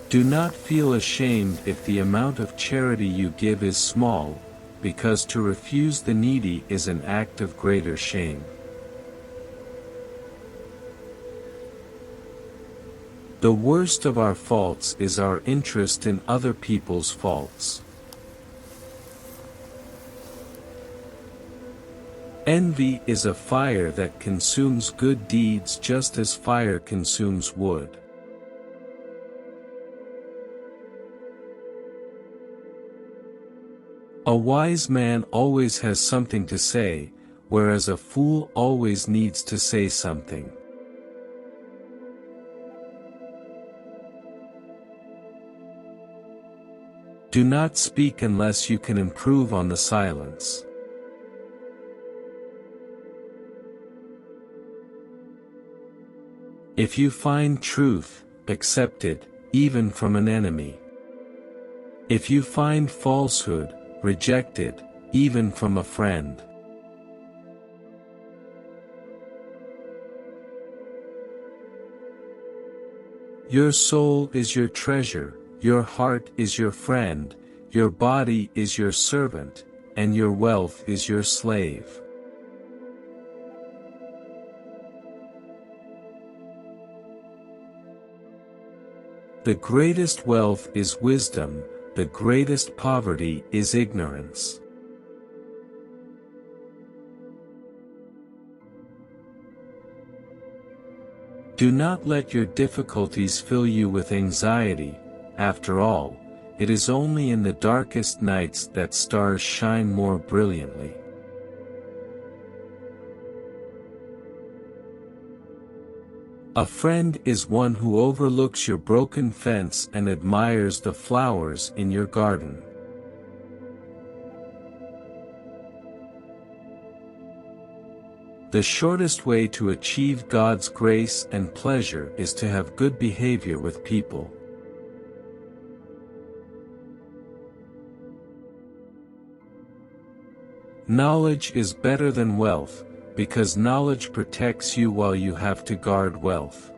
Do not feel ashamed if the amount of charity you give is small, because to refuse the needy is an act of greater shame. The worst of our faults is our interest in other people's faults. Envy is a fire that consumes good deeds just as fire consumes wood. A wise man always has something to say, whereas a fool always needs to say something. Do not speak unless you can improve on the silence. If you find truth, accept it, even from an enemy. If you find falsehood, reject it, even from a friend. Your soul is your treasure, your heart is your friend, your body is your servant, and your wealth is your slave. The greatest wealth is wisdom, the greatest poverty is ignorance. Do not let your difficulties fill you with anxiety. After all, it is only in the darkest nights that stars shine more brilliantly. A friend is one who overlooks your broken fence and admires the flowers in your garden. The shortest way to achieve God's grace and pleasure is to have good behavior with people. Knowledge is better than wealth, because knowledge protects you while you have to guard wealth.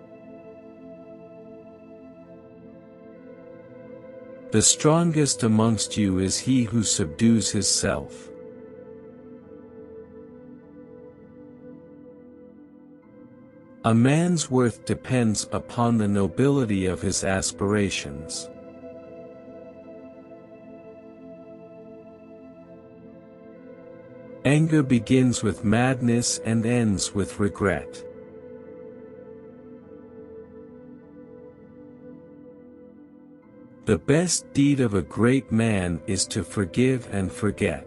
The strongest amongst you is he who subdues his self. A man's worth depends upon the nobility of his aspirations. Anger begins with madness and ends with regret. The best deed of a great man is to forgive and forget.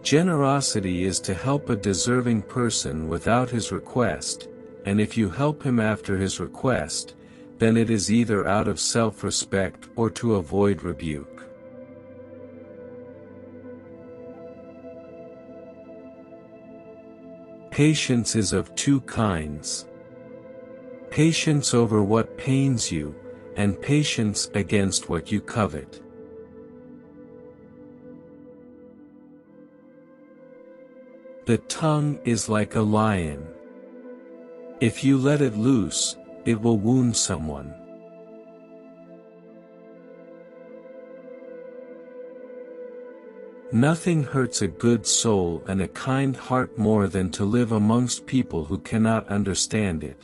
Generosity is to help a deserving person without his request, and if you help him after his request, then it is either out of self-respect or to avoid rebuke. Patience is of two kinds. Patience over what pains you, and patience against what you covet. The tongue is like a lion. If you let it loose, it will wound someone. Nothing hurts a good soul and a kind heart more than to live amongst people who cannot understand it.